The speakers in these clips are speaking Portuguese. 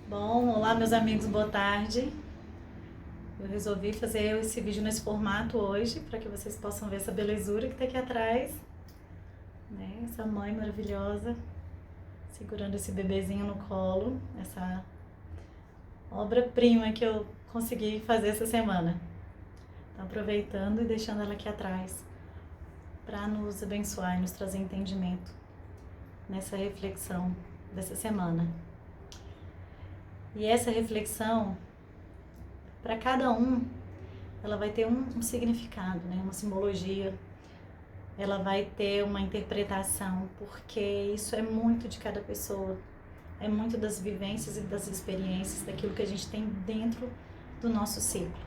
Bom, olá meus amigos, boa tarde. Eu resolvi fazer esse vídeo nesse formato hoje para que vocês possam ver essa belezura que tá aqui atrás, né? Essa mãe maravilhosa segurando esse bebezinho no colo, essa obra-prima que eu consegui fazer essa semana. Então, aproveitando e deixando ela aqui atrás para nos abençoar e nos trazer entendimento nessa reflexão dessa semana. E essa reflexão, para cada um, ela vai ter um significado, né? Uma simbologia, ela vai ter uma interpretação, porque isso é muito de cada pessoa, é muito das vivências e das experiências, daquilo que a gente tem dentro do nosso ciclo.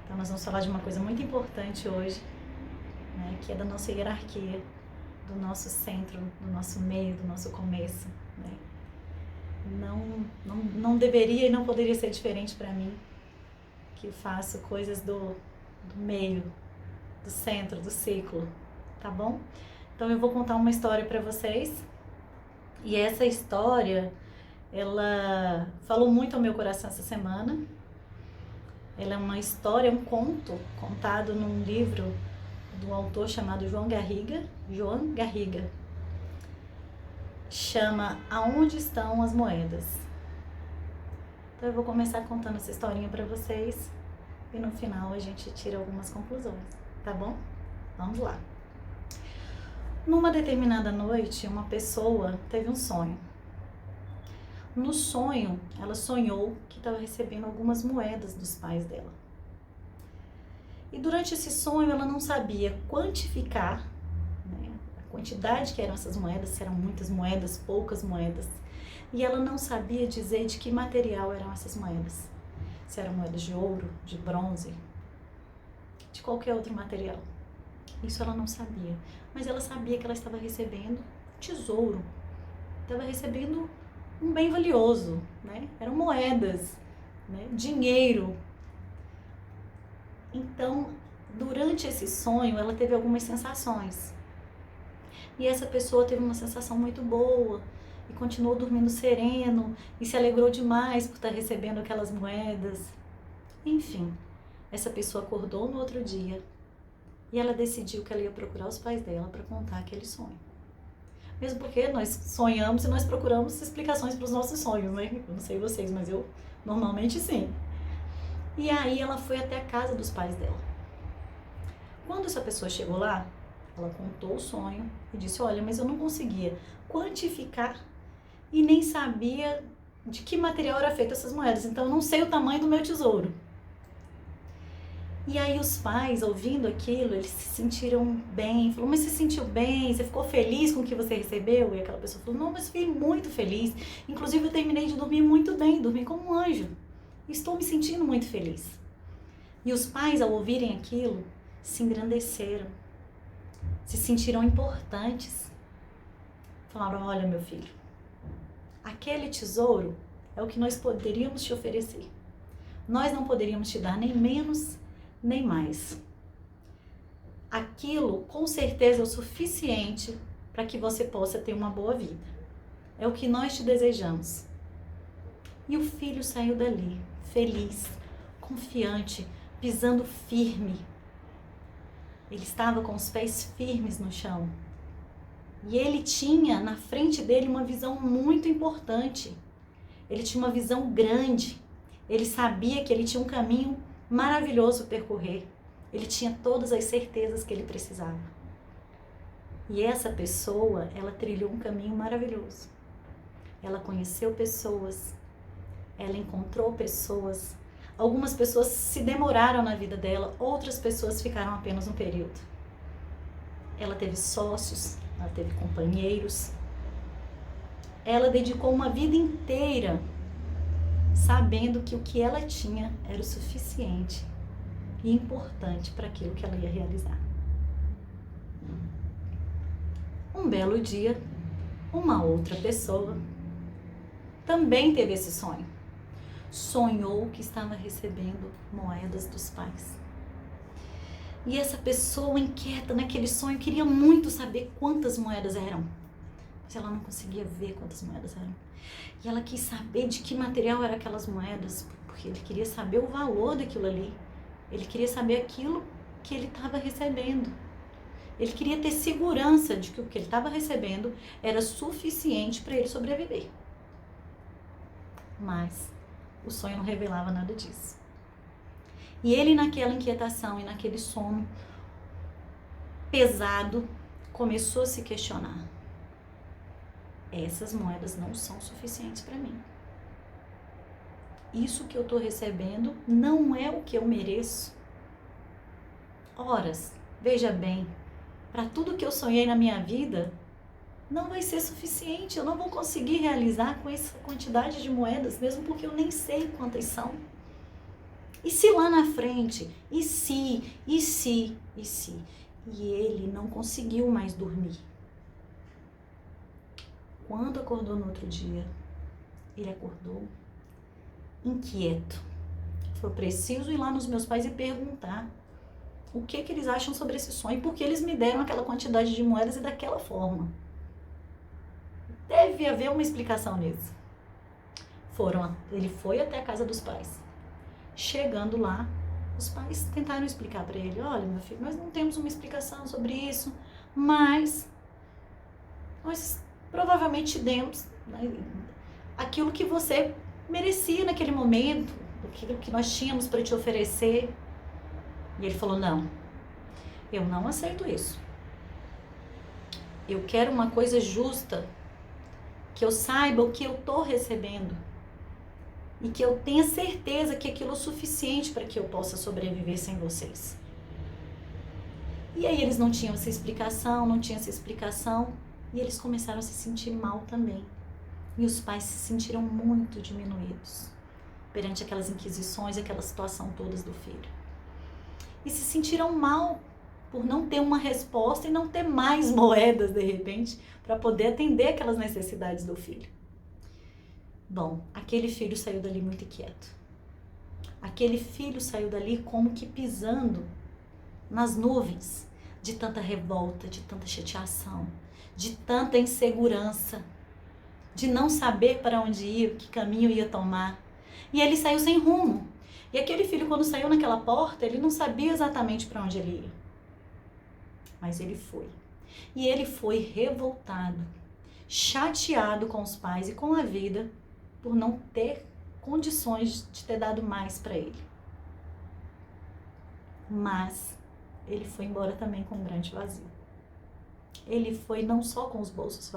Então nós vamos falar de uma coisa muito importante hoje, né? Que é da nossa hierarquia, do nosso centro, do nosso meio, do nosso começo, né? Não deveria e não poderia ser diferente para mim, que faço coisas do meio, do centro, do ciclo, tá bom? Então eu vou contar uma história para vocês, e essa história, ela falou muito ao meu coração essa semana. Ela é uma história, um conto contado num livro do autor chamado João Garriga. Chama Aonde Estão as Moedas. Então eu vou começar contando essa historinha para vocês e no final a gente tira algumas conclusões, tá bom? Vamos lá. Numa determinada noite, uma pessoa teve um sonho. No sonho, ela sonhou que estava recebendo algumas moedas dos pais dela. E durante esse sonho ela não sabia quantificar, né, a quantidade que eram essas moedas, se eram muitas moedas, poucas moedas. E ela não sabia dizer de que material eram essas moedas. Se eram moedas de ouro, de bronze, de qualquer outro material. Isso ela não sabia. Mas ela sabia que ela estava recebendo tesouro. Estava recebendo um bem valioso, né? Eram moedas, né? Dinheiro. Então, durante esse sonho, ela teve algumas sensações. E essa pessoa teve uma sensação muito boa e continuou dormindo sereno e se alegrou demais por estar recebendo aquelas moedas. Enfim, essa pessoa acordou no outro dia e ela decidiu que ela ia procurar os pais dela para contar aquele sonho. Mesmo porque nós sonhamos e nós procuramos explicações para os nossos sonhos, né? Eu não sei vocês, mas eu normalmente sim. E aí ela foi até a casa dos pais dela. Quando essa pessoa chegou lá, ela contou o sonho e disse: olha, mas eu não conseguia quantificar e nem sabia de que material era feita essas moedas, então eu não sei o tamanho do meu tesouro. E aí os pais, ouvindo aquilo, eles se sentiram bem. Falou: mas você se sentiu bem? Você ficou feliz com o que você recebeu? E aquela pessoa falou: não, mas fiquei muito feliz. Inclusive eu terminei de dormir muito bem, dormi como um anjo. Estou me sentindo muito feliz. E os pais, ao ouvirem aquilo, se engrandeceram, se sentiram importantes. Falaram: olha, meu filho, aquele tesouro é o que nós poderíamos te oferecer. Nós não poderíamos te dar nem menos, nem mais. Aquilo, com certeza, é o suficiente para que você possa ter uma boa vida. É o que nós te desejamos. E o filho saiu dali, feliz, confiante, pisando firme. Ele estava com os pés firmes no chão. E ele tinha na frente dele uma visão muito importante. Ele tinha uma visão grande. Ele sabia que ele tinha um caminho maravilhoso para percorrer. Ele tinha todas as certezas que ele precisava. E essa pessoa, ela trilhou um caminho maravilhoso. Ela conheceu pessoas, ela encontrou pessoas. Algumas pessoas se demoraram na vida dela, outras pessoas ficaram apenas um período. Ela teve sócios, ela teve companheiros. Ela dedicou uma vida inteira sabendo que o que ela tinha era o suficiente e importante para aquilo que ela ia realizar. Um belo dia, uma outra pessoa também teve esse sonho. Sonhou que estava recebendo moedas dos pais. E essa pessoa inquieta naquele sonho queria muito saber quantas moedas eram. mas ela não conseguia ver quantas moedas eram. E ela quis saber de que material eram aquelas moedas, porque ele queria saber o valor daquilo ali. Ele queria saber aquilo que ele estava recebendo. Ele queria ter segurança de que o que ele estava recebendo era suficiente para ele sobreviver. Mas o sonho não revelava nada disso. E ele, naquela inquietação e naquele sono pesado, começou a se questionar. Essas moedas não são suficientes para mim. Isso que eu estou recebendo não é o que eu mereço. Horas, veja bem, para tudo que eu sonhei na minha vida, não vai ser suficiente. Eu não vou conseguir realizar com essa quantidade de moedas, mesmo porque eu nem sei quantas são. E se lá na frente? E se? E ele não conseguiu mais dormir. Quando acordou no outro dia, ele acordou inquieto. Foi preciso ir lá nos meus pais e perguntar o que eles acham sobre esse sonho, porque eles me deram aquela quantidade de moedas e daquela forma. Deve haver uma explicação nisso. Ele foi até a casa dos pais. Chegando lá, os pais tentaram explicar para ele: olha, meu filho, nós não temos uma explicação sobre isso, mas nós provavelmente demos, né, aquilo que você merecia naquele momento, aquilo que nós tínhamos para te oferecer. E ele falou: não, eu não aceito isso. Eu quero uma coisa justa, que eu saiba o que eu estou recebendo e que eu tenha certeza que aquilo é o suficiente para que eu possa sobreviver sem vocês. E aí eles não tinham essa explicação, e eles começaram a se sentir mal também. E os pais se sentiram muito diminuídos perante aquelas inquisições, aquela situação todas do filho. E se sentiram mal por não ter uma resposta e não ter mais moedas, de repente, para poder atender aquelas necessidades do filho. Bom, aquele filho saiu dali muito inquieto. Aquele filho saiu dali como que pisando nas nuvens de tanta revolta, de tanta chateação, de tanta insegurança, de não saber para onde ir, que caminho ia tomar. E ele saiu sem rumo. E aquele filho, quando saiu naquela porta, ele não sabia exatamente para onde ele ia. Mas ele foi. E ele foi revoltado, chateado com os pais e com a vida por não ter condições de ter dado mais para ele. Mas ele foi embora também com um grande vazio. Ele foi não só com os bolsos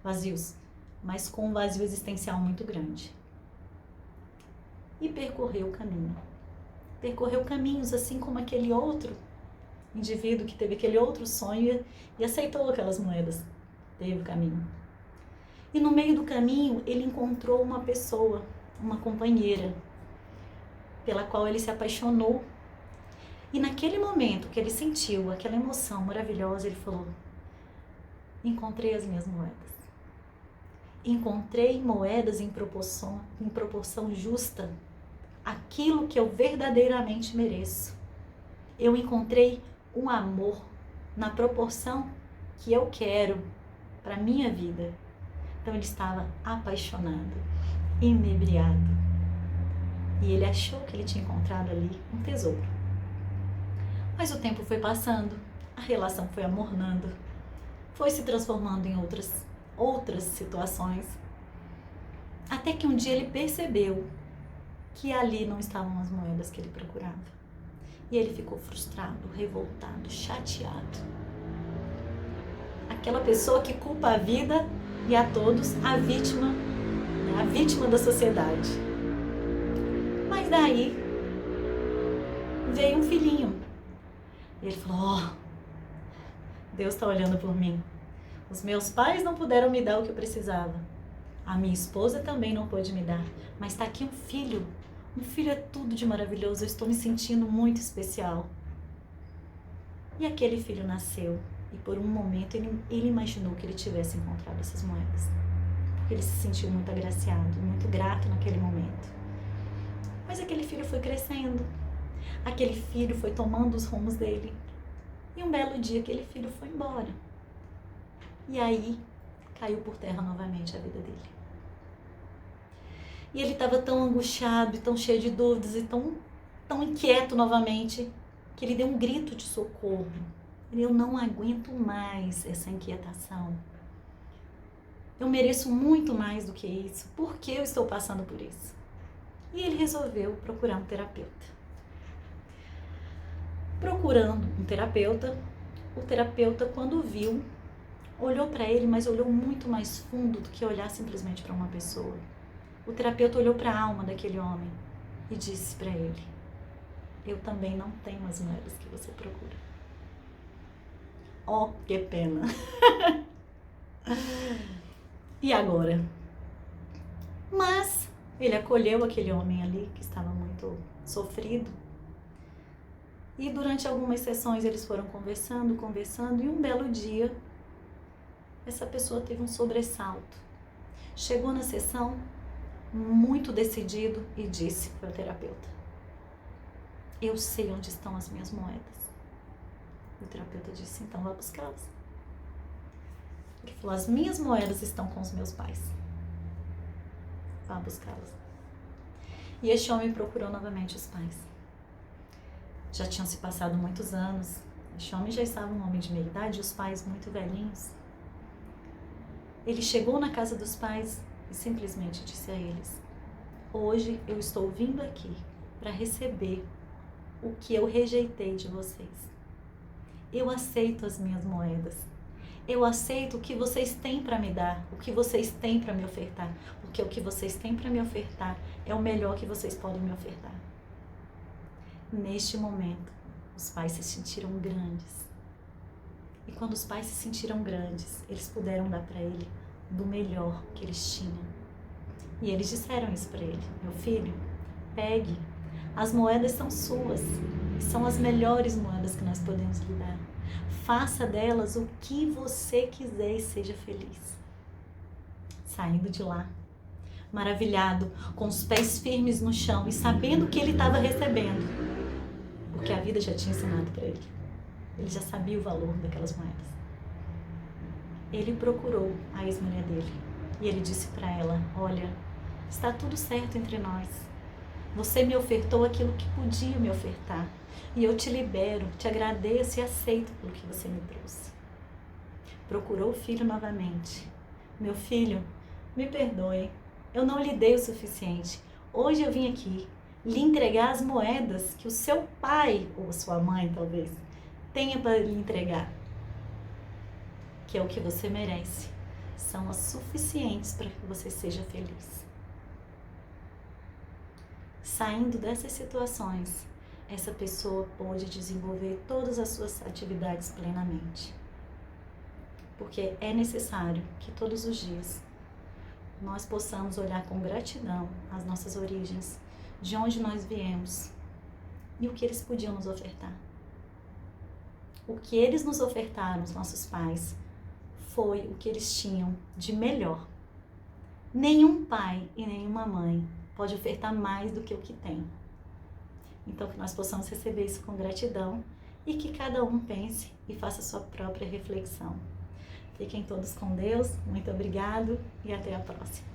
vazios, mas com um vazio existencial muito grande. E percorreu o caminho. Percorreu caminhos assim como aquele outro indivíduo que teve aquele outro sonho e aceitou aquelas moedas. Teve o caminho. E no meio do caminho ele encontrou uma pessoa, uma companheira, pela qual ele se apaixonou. E naquele momento que ele sentiu aquela emoção maravilhosa, ele falou: encontrei as minhas moedas. Encontrei moedas em proporção justa, aquilo que eu verdadeiramente mereço. Eu encontrei um amor na proporção que eu quero para a minha vida. Então ele estava apaixonado, inebriado. E ele achou que ele tinha encontrado ali um tesouro. Mas o tempo foi passando, a relação foi amornando, foi se transformando em outras situações. Até que um dia ele percebeu que ali não estavam as moedas que ele procurava. E ele ficou frustrado, revoltado, chateado. Aquela pessoa que culpa a vida e a todos a vítima da sociedade. Mas daí veio um filhinho. E ele falou: Deus está olhando por mim. Os meus pais não puderam me dar o que eu precisava. A minha esposa também não pôde me dar. Mas está aqui um filho. Um filho é tudo de maravilhoso. Eu estou me sentindo muito especial. E aquele filho nasceu. E por um momento ele imaginou que ele tivesse encontrado essas moedas. Porque ele se sentiu muito agraciado, muito grato naquele momento. Mas aquele filho foi crescendo. Aquele filho foi tomando os rumos dele. E um belo dia aquele filho foi embora. E aí caiu por terra novamente a vida dele. E ele estava tão angustiado, e tão cheio de dúvidas, e tão inquieto novamente, que ele deu um grito de socorro. Eu não aguento mais essa inquietação. Eu mereço muito mais do que isso. Por que eu estou passando por isso? E ele resolveu procurar um terapeuta. Procurando um terapeuta, o terapeuta, quando viu, olhou para ele, mas olhou muito mais fundo do que olhar simplesmente para uma pessoa. O terapeuta olhou para a alma daquele homem e disse para ele: eu também não tenho as moedas que você procura. Oh, que pena! E agora? Mas ele acolheu aquele homem ali que estava muito sofrido. E durante algumas sessões eles foram conversando, e um belo dia essa pessoa teve um sobressalto. Chegou na sessão muito decidido e disse para o terapeuta: eu sei onde estão as minhas moedas. O terapeuta disse: então vá buscá-las. Ele falou: as minhas moedas estão com os meus pais. Vá buscá-las. E este homem procurou novamente os pais. Já tinham se passado muitos anos. Este homem já estava um homem de meia idade e os pais muito velhinhos. Ele chegou na casa dos pais e simplesmente disse a eles: hoje eu estou vindo aqui para receber o que eu rejeitei de vocês. Eu aceito as minhas moedas. Eu aceito o que vocês têm para me dar, o que vocês têm para me ofertar, porque o que vocês têm para me ofertar é o melhor que vocês podem me ofertar. Neste momento, os pais se sentiram grandes. E quando os pais se sentiram grandes, eles puderam dar para ele do melhor que eles tinham. E eles disseram isso para ele: meu filho, pegue, as moedas são suas, são as melhores moedas que nós podemos lhe dar. Faça delas o que você quiser e seja feliz. Saindo de lá, maravilhado, com os pés firmes no chão e sabendo o que ele estava recebendo, porque a vida já tinha ensinado para ele. Ele já sabia o valor daquelas moedas. Ele procurou a ex-mulher dele e ele disse para ela: olha, está tudo certo entre nós. Você me ofertou aquilo que podia me ofertar. E eu te libero, te agradeço e aceito pelo que você me trouxe. Procurou o filho novamente. Meu filho, me perdoe, eu não lhe dei o suficiente. Hoje eu vim aqui lhe entregar as moedas que o seu pai, ou sua mãe talvez, tenha para lhe entregar. Que é o que você merece. São as suficientes para que você seja feliz. Saindo dessas situações, essa pessoa pode desenvolver todas as suas atividades plenamente. Porque é necessário que todos os dias nós possamos olhar com gratidão as nossas origens, de onde nós viemos e o que eles podiam nos ofertar. O que eles nos ofertaram, os nossos pais, foi o que eles tinham de melhor. Nenhum pai e nenhuma mãe pode ofertar mais do que o que tem. Então, que nós possamos receber isso com gratidão e que cada um pense e faça a sua própria reflexão. Fiquem todos com Deus, muito obrigado e até a próxima.